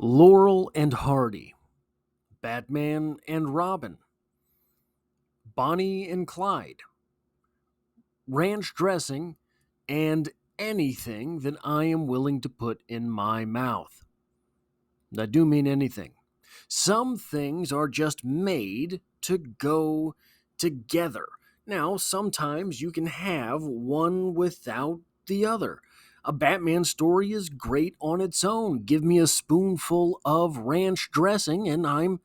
Laurel and Hardy, Batman and Robin, Bonnie and Clyde, ranch dressing, and anything that I am willing to put in my mouth. I do mean anything. Some things are just made to go together. Now, sometimes you can have one without the other. A Batman story is great on its own. Give me a spoonful of ranch dressing and I'm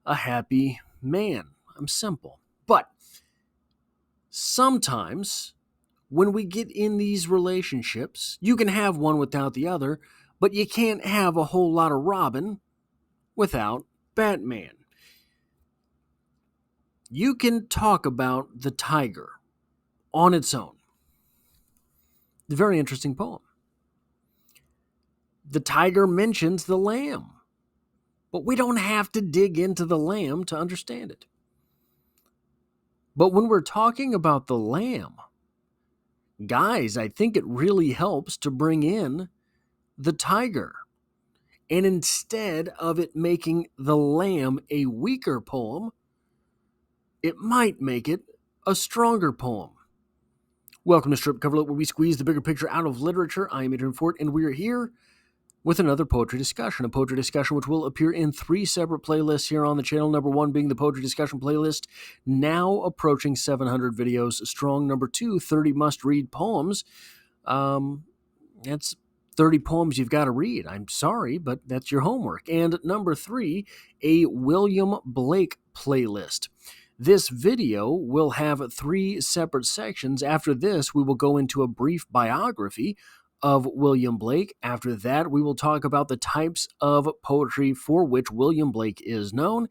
a happy man. I'm simple. But sometimes when we get in these relationships, you can have one without the other, but you can't have a whole lot of Robin without Batman. You can talk about the tiger on its own. It's a very interesting poem. The tiger mentions the lamb, but we don't have to dig into the lamb to understand it. But when we're talking about the lamb, guys, I think it really helps to bring in the tiger. And instead of it making the lamb a weaker poem, it might make it a stronger poem. Welcome to Strip Coverlet, where we squeeze the bigger picture out of literature. I am Adrian Fort, and we are here with another poetry discussion. A poetry discussion which will appear in 3 separate playlists here on the channel. Number 1 being the poetry discussion playlist, now approaching 700 videos strong. Number 2, 30 must-read poems. That's 30 poems you've got to read. I'm sorry, but that's your homework. And number 3, a William Blake playlist. This video will have 3 separate sections. After this, we will go into a brief biography of William Blake. After that, we will talk about the types of poetry for which William Blake is known.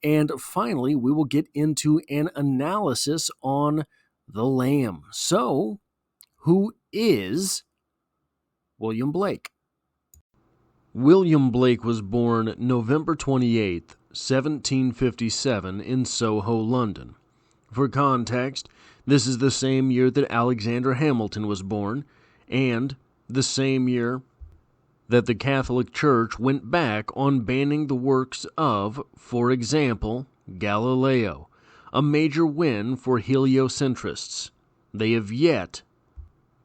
And finally, we will get into an analysis on the Lamb. So, who is William Blake? William Blake was born November 28th, 1757 in Soho, London. For context, this is the same year that Alexander Hamilton was born, and the same year that the Catholic Church went back on banning the works of, for example, Galileo, a major win for heliocentrists. They have yet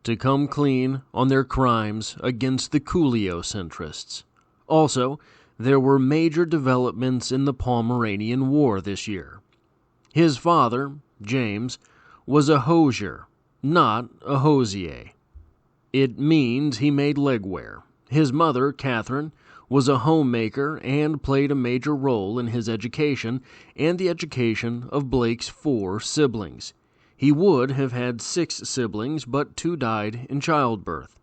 to come clean on their crimes against the Cooliocentrists. Also, there were major developments in the Pomeranian War this year. His father, James, was a hosier, not a hosier. It means he made legwear. His mother, Catherine, was a homemaker and played a major role in his education and the education of Blake's 4 siblings. He would have had 6 siblings, but 2 died in childbirth.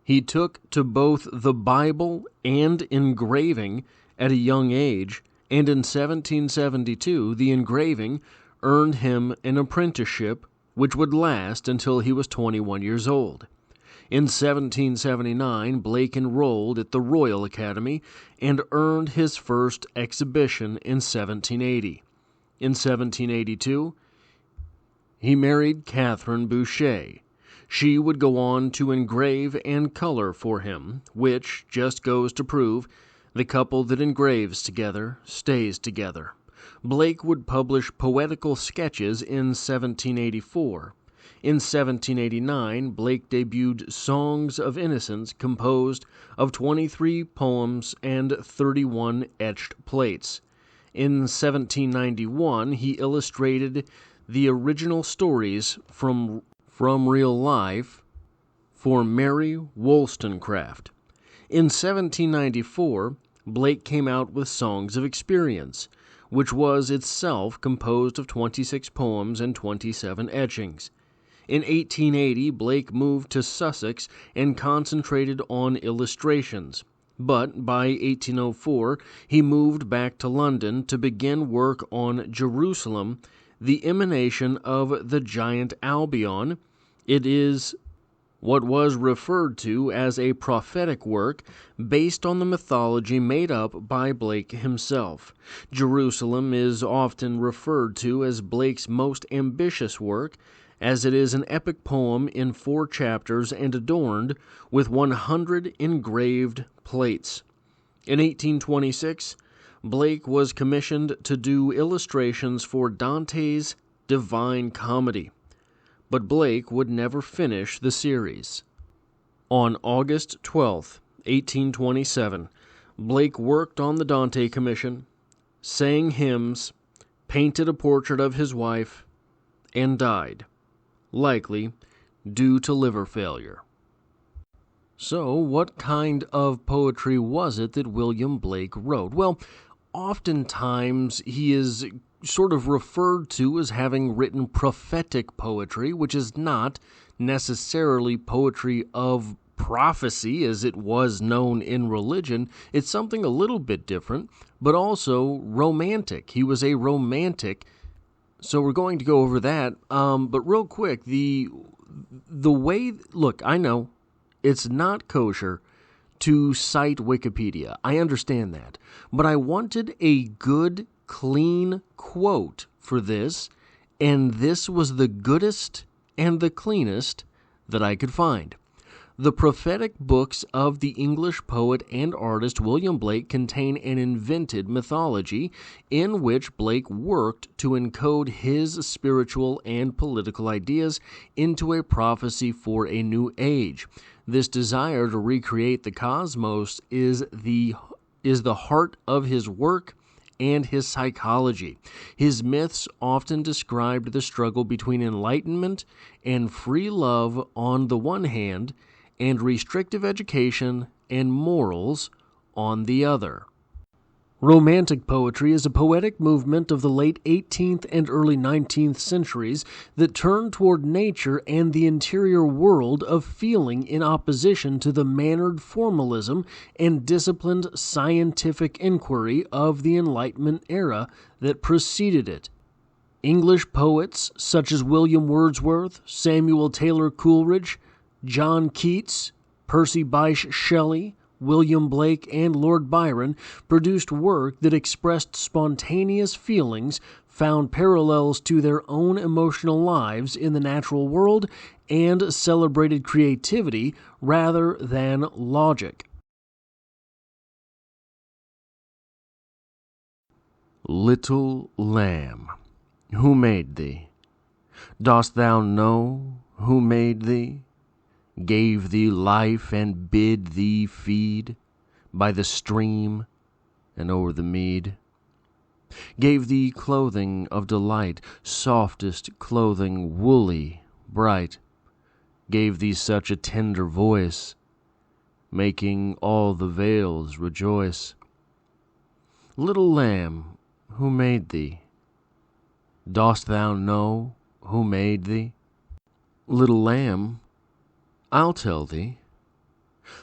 He took to both the Bible and engraving at a young age, and in 1772 the engraving earned him an apprenticeship which would last until he was 21 years old. In 1779, Blake enrolled at the Royal Academy and earned his first exhibition in 1780. In 1782, he married Catherine Boucher. She would go on to engrave and color for him, which just goes to prove the couple that engraves together stays together. Blake would publish poetical sketches in 1784. In 1789, Blake debuted Songs of Innocence, composed of 23 poems and 31 etched plates. In 1791, he illustrated the original stories from real life for Mary Wollstonecraft. In 1794, Blake came out with Songs of Experience, which was itself composed of 26 poems and 27 etchings. In 1880, Blake moved to Sussex and concentrated on illustrations. But by 1804, he moved back to London to begin work on Jerusalem, the emanation of the giant Albion. It is what was referred to as a prophetic work based on the mythology made up by Blake himself. Jerusalem is often referred to as Blake's most ambitious work, as it is an epic poem in 4 chapters and adorned with 100 engraved plates. In 1826, Blake was commissioned to do illustrations for Dante's Divine Comedy, but Blake would never finish the series. On August 12, 1827, Blake worked on the Dante Commission, sang hymns, painted a portrait of his wife, and died, likely due to liver failure. So, what kind of poetry was it that William Blake wrote? Well, oftentimes he is sort of referred to as having written prophetic poetry, which is not necessarily poetry of prophecy as it was known in religion. It's something a little bit different, but also romantic. He was a romantic, so we're going to go over that. But real quick, the way, look, I know it's not kosher to cite Wikipedia. I understand that. But I wanted a good, clean quote for this, and this was the goodest and the cleanest that I could find. The prophetic books of the English poet and artist William Blake contain an invented mythology in which Blake worked to encode his spiritual and political ideas into a prophecy for a new age. This desire to recreate the cosmos is the heart of his work and his psychology. His myths often described the struggle between enlightenment and free love on the one hand, and restrictive education and morals on the other. Romantic poetry is a poetic movement of the late 18th and early 19th centuries that turned toward nature and the interior world of feeling in opposition to the mannered formalism and disciplined scientific inquiry of the Enlightenment era that preceded it. English poets such as William Wordsworth, Samuel Taylor Coleridge, John Keats, Percy Bysshe Shelley, William Blake, and Lord Byron produced work that expressed spontaneous feelings, found parallels to their own emotional lives in the natural world, and celebrated creativity rather than logic. Little lamb, who made thee? Dost thou know who made thee? Gave thee life and bid thee feed by the stream and o'er the mead? Gave thee clothing of delight, softest clothing, woolly, bright? Gave thee such a tender voice, making all the vales rejoice? Little lamb, who made thee? Dost thou know who made thee? Little lamb, I'll tell thee.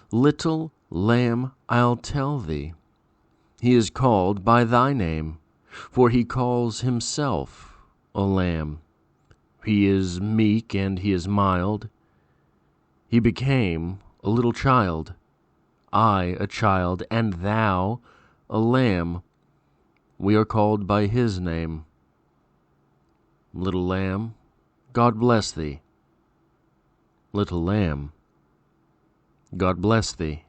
Little lamb, I'll tell thee. He is called by thy name, for he calls himself a lamb. He is meek and he is mild. He became a little child, I a child, and thou a lamb. We are called by his name. Little lamb, God bless thee. Little lamb, God bless thee.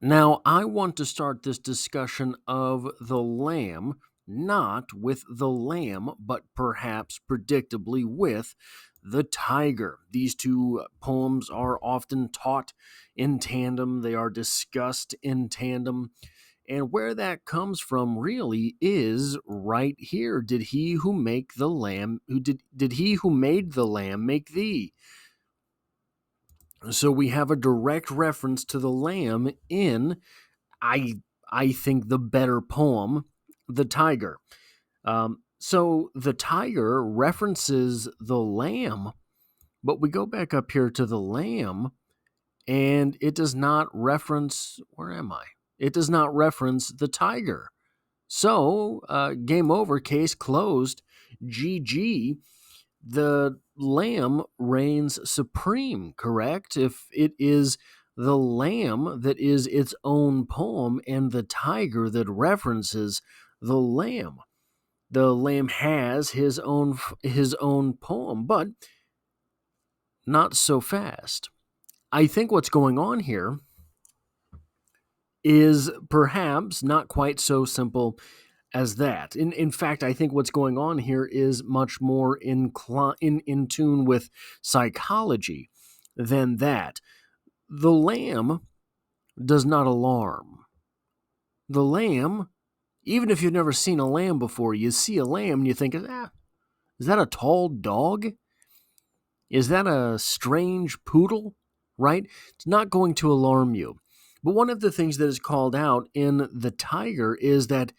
Now, I want to start this discussion of the lamb, not with the lamb, but perhaps predictably with the tiger. These two poems are often taught in tandem, they are discussed in tandem. And where that comes from really is right here. Did he who make the lamb, did he who made the lamb make thee? So we have a direct reference to the lamb in, I think, the better poem, The Tiger. So the tiger references the lamb, but we go back up here to the lamb, and it does not reference, where am I? It does not reference the tiger. So, game over, case closed, GG. The lamb reigns supreme, correct? If it is the lamb that is its own poem and the tiger that references the lamb. The lamb has his own poem, but not so fast. I think what's going on here is perhaps not quite so simple as that. In fact, I think what's going on here is much more in tune with psychology than that. The lamb does not alarm. The lamb, even if you've never seen a lamb before, you see a lamb and you think, is that a tall dog? Is that a strange poodle? Right? It's not going to alarm you. But one of the things that is called out in the tiger is that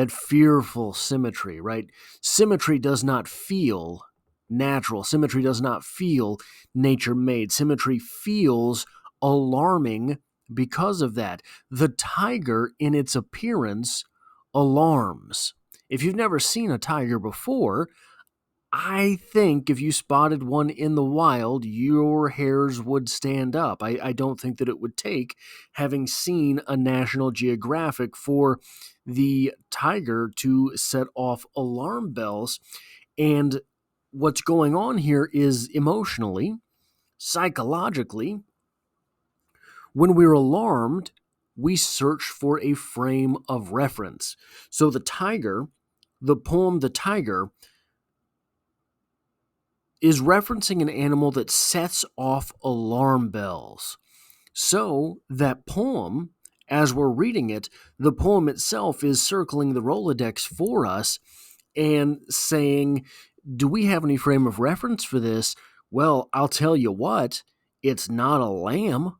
fearful symmetry, right? Symmetry does not feel natural. Symmetry does not feel nature made. Symmetry feels alarming because of that. The tiger, in its appearance, alarms. If you've never seen a tiger before, I think if you spotted one in the wild, your hairs would stand up. I don't think that it would take having seen a National Geographic for the tiger to set off alarm bells. And what's going on here is emotionally, psychologically, when we're alarmed, we search for a frame of reference. So the tiger, the poem The Tiger, is referencing an animal that sets off alarm bells. So that poem, as we're reading it, the poem itself is circling the Rolodex for us and saying, do we have any frame of reference for this? Well, I'll tell you what, it's not a lamb,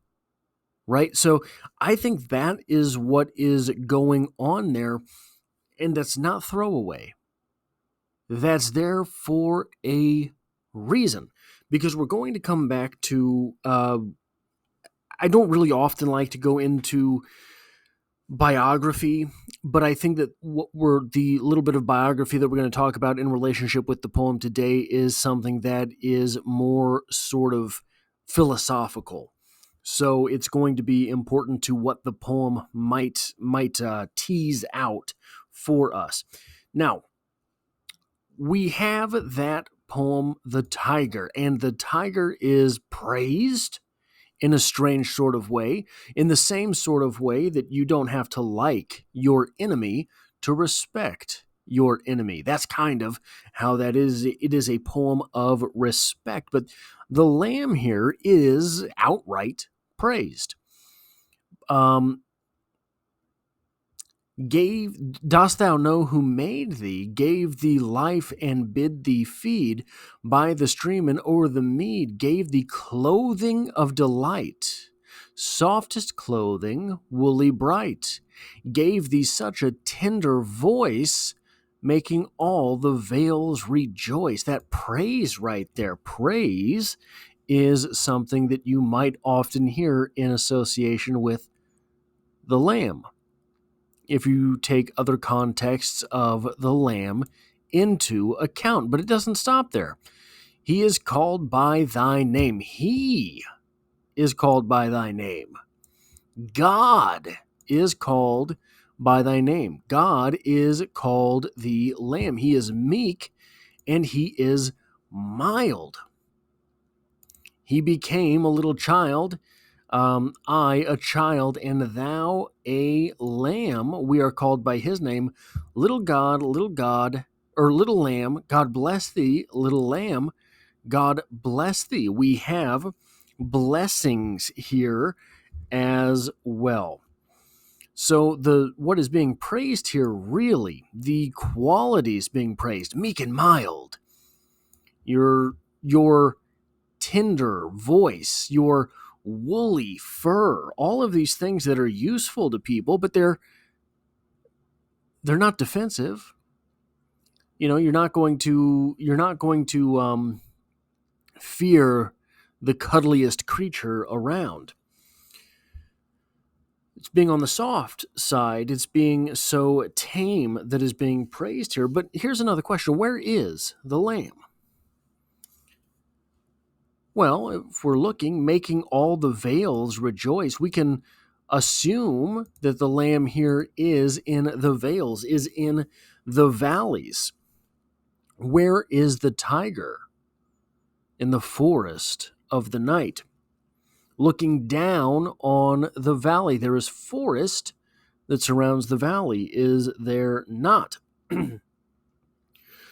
right? So I think that is what is going on there, and that's not throwaway. That's there for a reason, because we're going to come back to I don't really often like to go into biography, but I think that the little bit of biography that we're going to talk about in relationship with the poem today is something that is more sort of philosophical. So it's going to be important to what the poem might tease out for us. Now, we have that poem, The Tiger, and the tiger is praised in a strange sort of way, in the same sort of way that you don't have to like your enemy to respect your enemy. That's kind of how that is. It is a poem of respect, but the lamb here is outright praised. Dost thou know who made thee, gave thee life and bid thee feed by the stream and o'er the mead, gave thee clothing of delight, softest clothing, woolly bright, gave thee such a tender voice, making all the vales rejoice. That praise right there, praise is something that you might often hear in association with the lamb, if you take other contexts of the lamb into account. But it doesn't stop there. He is called by thy name. He is called by thy name. God is called by thy name. God is called the Lamb. He is meek and he is mild. He became a little child. I, a child, and thou, a lamb. We are called by his name, little God, or little lamb. God bless thee, little lamb. God bless thee. We have blessings here as well. So what is being praised here, really, the qualities being praised, meek and mild, your tender voice, your woolly fur, all of these things that are useful to people, but they're not defensive. You know, you're not going to fear the cuddliest creature around. It's being on the soft side. It's being so tame that is being praised here. But here's another question. Where is the lamb? Well, if we're looking, making all the vales rejoice, we can assume that the lamb here is in the vales, is in the valleys. Where is the tiger? In the forest of the night. Looking down on the valley, there is forest that surrounds the valley, is there not?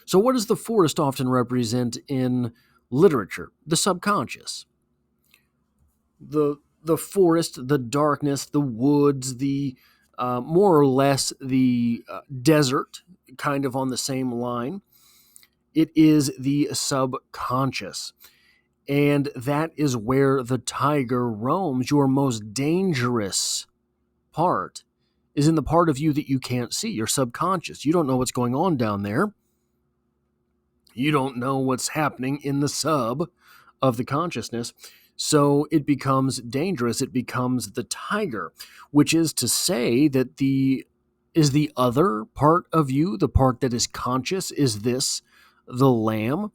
So, what does the forest often represent in literature? The subconscious. The forest, the darkness, the woods, the more or less the desert, kind of on the same line. It is the subconscious. And that is where the tiger roams. Your most dangerous part is in the part of you that you can't see, your subconscious. You don't know what's going on down there. You don't know what's happening in the sub of the consciousness. So it becomes dangerous. It becomes the tiger, which is to say that the other part of you, the part that is conscious, is this the lamb?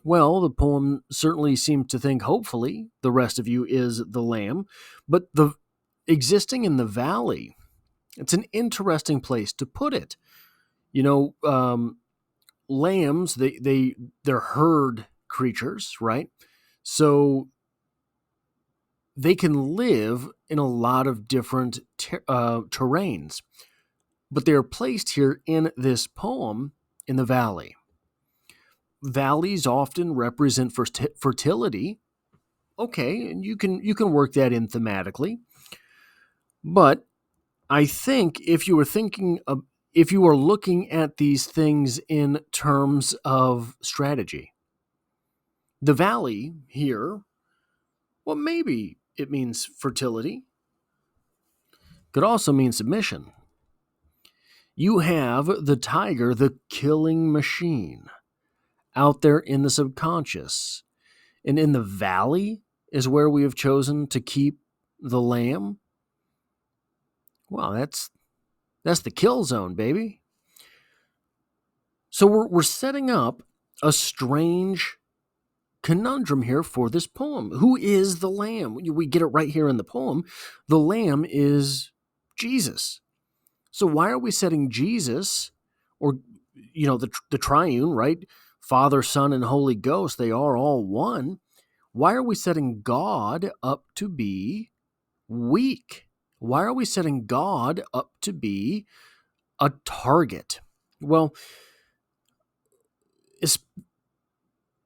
Well, the poem certainly seems to think, hopefully, the rest of you is the lamb. But the existing in the valley, it's an interesting place to put it. You know, lambs, they're herd creatures, right? So they can live in a lot of different terrains, but they are placed here in this poem in the valley. Valleys often represent fertility. Okay, and you can work that in thematically. But I think if you were looking at these things in terms of strategy, the valley here, well, maybe it means fertility. Could also mean submission. You have the tiger, the killing machine, out there in the subconscious. And in the valley is where we have chosen to keep the lamb. Well, that's the kill zone, baby. So we're setting up a strange conundrum here for this poem. Who is the lamb? We get it right here in the poem. The lamb is Jesus. So why are we setting Jesus, or the triune, right? Father, Son, and Holy Ghost, they are all one. Why are we setting God up to be weak? Why are we setting God up to be a target? Well,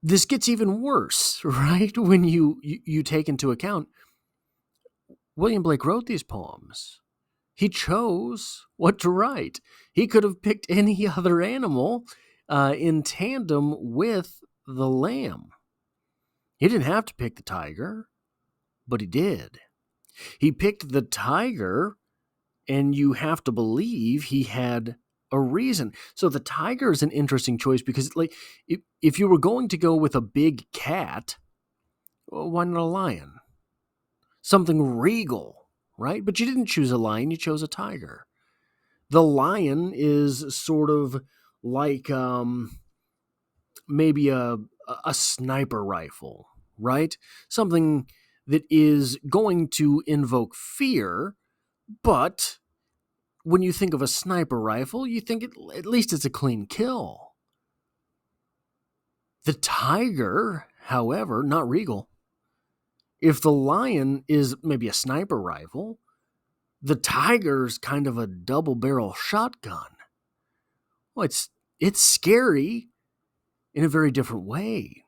this gets even worse, right? When you take into account William Blake wrote these poems. He chose what to write. He could have picked any other animal in tandem with the lamb. He didn't have to pick the tiger, but he did. He picked the tiger, and you have to believe he had a reason. So the tiger is an interesting choice because, like, if you were going to go with a big cat, well, why not a lion? Something regal, right? But you didn't choose a lion, you chose a tiger. The lion is sort of like maybe a sniper rifle, right? Something that is going to invoke fear, but when you think of a sniper rifle, you think at least it's a clean kill. The tiger, however, not regal. If the lion is maybe a sniper rifle, the tiger's kind of a double-barrel shotgun. Well, it's scary in a very different way,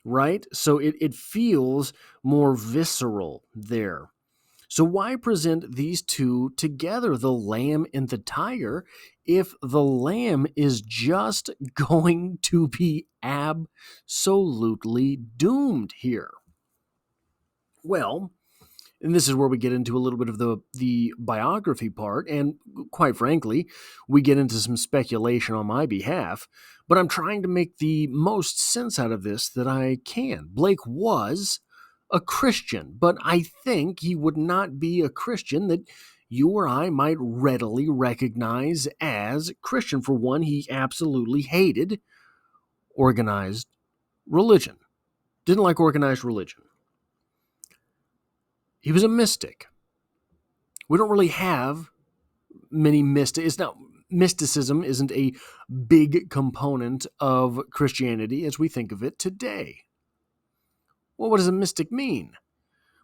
right? So it feels more visceral there. So why present these two together, the lamb and the tiger, if the lamb is just going to be absolutely doomed here? Well, and this is where we get into a little bit of the biography part, and quite frankly, we get into some speculation on my behalf, but I'm trying to make the most sense out of this that I can. Blake was a Christian, but I think he would not be a Christian that you or I might readily recognize as Christian. For one, he absolutely hated organized religion, didn't like organized religion. He was a mystic. We don't really have many mystics. Mysticism isn't a big component of Christianity as we think of it today. Well, what does a mystic mean?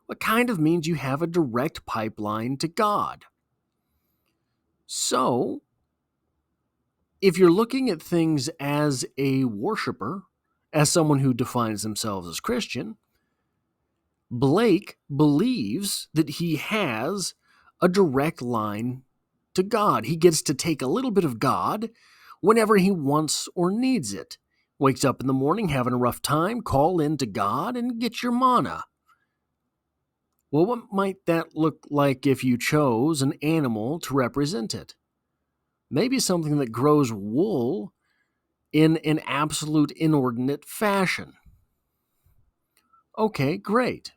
What kind of means you have a direct pipeline to God. So, if you're looking at things as a worshiper, as someone who defines themselves as Christian, Blake believes that he has a direct line to God. He gets to take a little bit of God whenever he wants or needs it. Wakes up in the morning having a rough time, call in to God and get your manna. Well, what might that look like if you chose an animal to represent it? Maybe something that grows wool in an absolute inordinate fashion. Okay, great.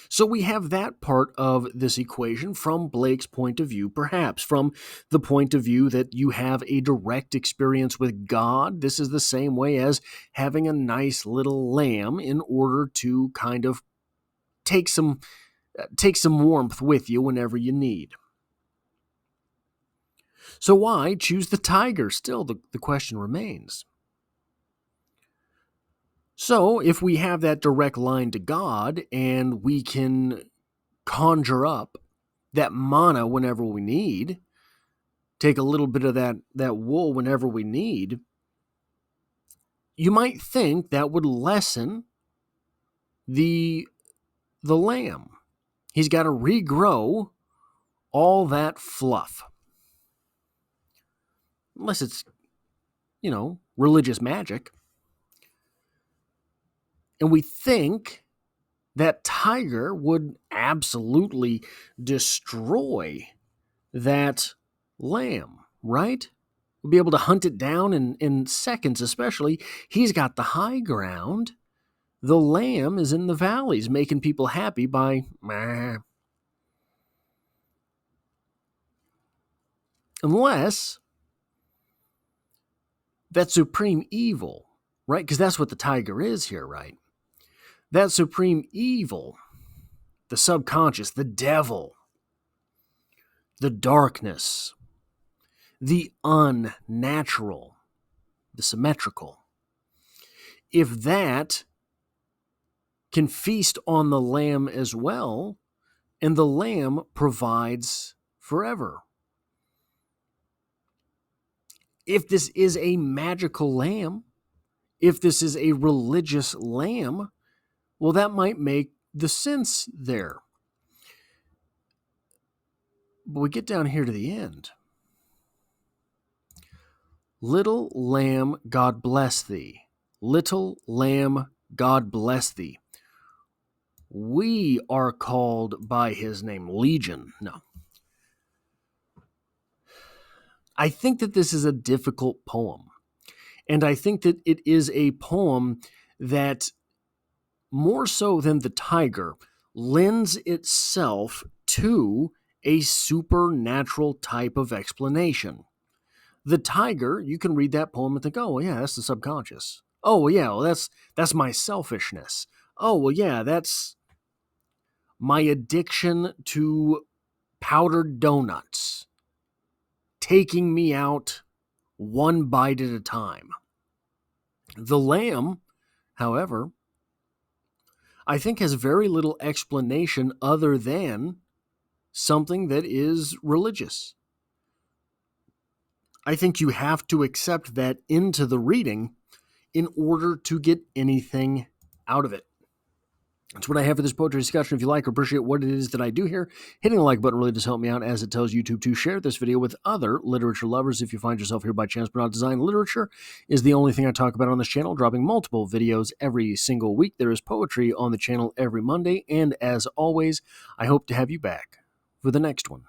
So we have that part of this equation from Blake's point of view, perhaps from the point of view that you have a direct experience with God. This is the same way as having a nice little lamb in order to kind of take some warmth with you whenever you need. So why choose the tiger? Still, the question remains. So if we have that direct line to God and we can conjure up that manna whenever we need, take a little bit of that wool whenever we need, you might think that would lessen the lamb. He's got to regrow all that fluff. Unless it's, religious magic. And we think that tiger would absolutely destroy that lamb, right? We'll be able to hunt it down in seconds, especially. He's got the high ground. The lamb is in the valleys, making people happy by meh. Unless that supreme evil, right? Because that's what the tiger is here, right? That supreme evil, the subconscious, the devil, the darkness, the unnatural, the symmetrical. If that can feast on the lamb as well, and the lamb provides forever. If this is a magical lamb, if this is a religious lamb, well, that might make the sense there. But we get down here to the end. Little lamb, God bless thee. Little lamb, God bless thee. We are called by his name, Legion. No. I think that this is a difficult poem. And I think that it is a poem that, more so than the tiger, lends itself to a supernatural type of explanation. The tiger, you can read that poem and think, oh, well, yeah, that's the subconscious. Oh, well, yeah, well, that's my selfishness. Oh, well, yeah, that's my addiction to powdered donuts, taking me out one bite at a time. The lamb, however, I think has very little explanation other than something that is religious. I think you have to accept that into the reading in order to get anything out of it. That's what I have for this poetry discussion. If you like or appreciate what it is that I do here, hitting the like button really does help me out, as it tells YouTube to share this video with other literature lovers. If you find yourself here by chance but not design, literature is the only thing I talk about on this channel, dropping multiple videos every single week. There is poetry on the channel every Monday, and as always, I hope to have you back for the next one.